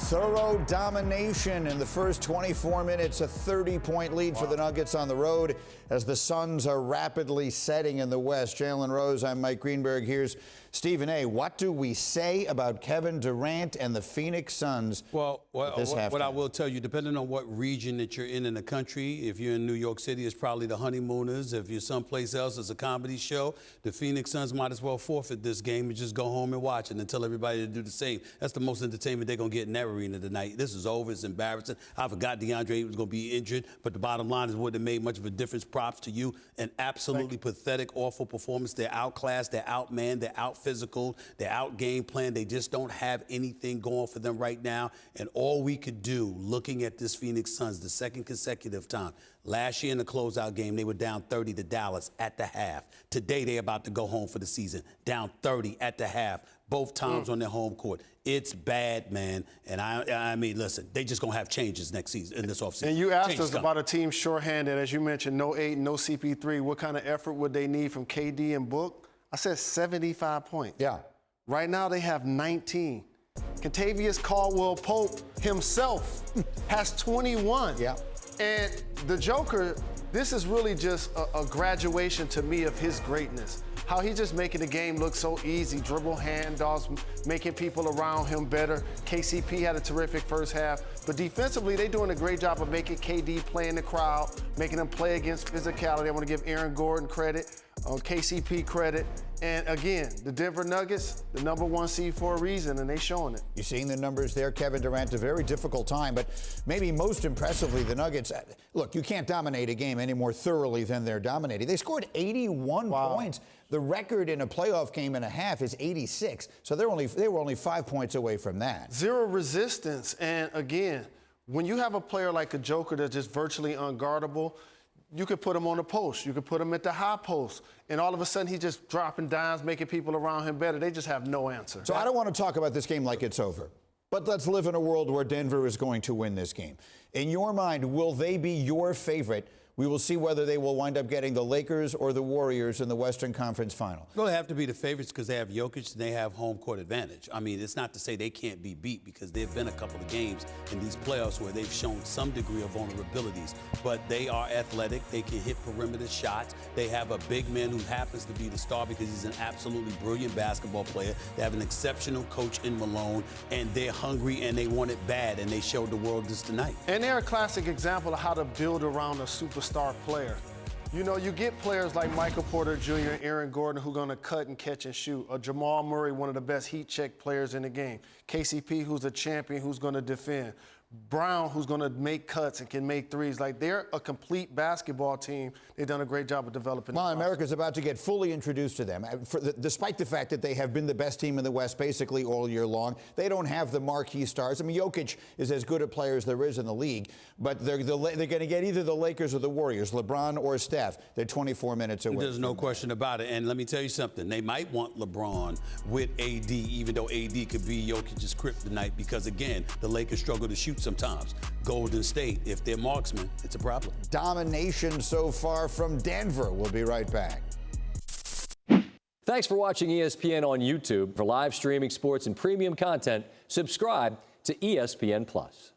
Thorough domination in the first 24 minutes, a 30-point lead for the Nuggets on the road as the Suns are rapidly setting in the West. Jalen Rose, I'm Mike Greenberg. Here's Stephen A. What do we say about Kevin Durant and the Phoenix Suns? What I will tell you, depending on what region that you're in the country, if you're in New York City, it's probably the Honeymooners. If you're someplace else, it's a comedy show. The Phoenix Suns might as well forfeit this game and just go home and watch it and tell everybody to do the same. That's the most entertainment they're going to get in that arena tonight. This is over. It's embarrassing. I forgot DeAndre was going to be injured, but the bottom line is, wouldn't have made much of a difference. Props to you. An absolutely pathetic, awful performance. They're outclassed. They're outmanned. They're out-physical. They're out-game plan. They just don't have anything going for them right now. And all we could do, looking at this Phoenix Suns, the second consecutive time, last year in the closeout game, they were down 30 to Dallas at the half. Today, they're about to go home for the season, down 30 at the half, both times on their home court. It's bad, man. And I mean, listen, they just going to have changes next season, in this offseason. And you asked us about a team shorthanded, as you mentioned, no Ayton, no CP3. What kind of effort would they need from KD and Book? I said 75 points. Yeah. Right now, they have 19. Contavious Caldwell-Pope himself has 21. Yeah. And the Joker, this is really just a graduation to me of his greatness. How he's just making the game look so easy, dribble handoffs, making people around him better. KCP had a terrific first half, but defensively, they're doing a great job of making KD play in the crowd, making him play against physicality. I want to give Aaron Gordon credit, KCP credit. And again, the Denver Nuggets, the #1 seed for a reason, and they're showing it. You're seeing the numbers there. Kevin Durant, a very difficult time, but maybe most impressively, the Nuggets, look, you can't dominate a game any more thoroughly than they're dominating. They scored 81 points. The record in a playoff game and a half is 86. So they were only 5 points away from that. Zero resistance. And again, when you have a player like a Joker that's just virtually unguardable, you could put him on the post. You could put him at the high post. And all of a sudden, he's just dropping dimes, making people around him better. They just have no answer. So I don't want to talk about this game like it's over. But let's live in a world where Denver is going to win this game. In your mind, will they be your favorite? We will see whether they will wind up getting the Lakers or the Warriors in the Western Conference Final. Well, they have to be the favorites because they have Jokic and they have home court advantage. I mean, it's not to say they can't be beat because there have been a couple of games in these playoffs where they've shown some degree of vulnerabilities. But they are athletic. They can hit perimeter shots. They have a big man who happens to be the star because he's an absolutely brilliant basketball player. They have an exceptional coach in Malone, and they're hungry and they want it bad, and they showed the world this tonight. And they're a classic example of how to build around a superstar player. You know, you get players like Michael Porter Jr. and Aaron Gordon who are going to cut and catch and shoot. Or Jamal Murray, one of the best heat check players in the game. KCP, who's a champion, who's going to defend. Brown, who's going to make cuts and can make threes. Like, they're a complete basketball team. They've done a great job of developing. Well, America's about to get fully introduced to them. Despite the fact that they have been the best team in the West basically all year long, they don't have the marquee stars. I mean, Jokic is as good a player as there is in the league, but they're going to get either the Lakers or the Warriors, LeBron or Steph. They're 24 minutes away. There's no question about it. And let me tell you something. They might want LeBron with AD, even though AD could be Jokic's kryptonite, because, again, the Lakers struggle to shoot sometimes. Golden State, if they're marksmen, it's a problem. Domination so far from Denver. We'll be right back. Thanks for watching ESPN on YouTube. For live streaming sports and premium content, subscribe to ESPN+.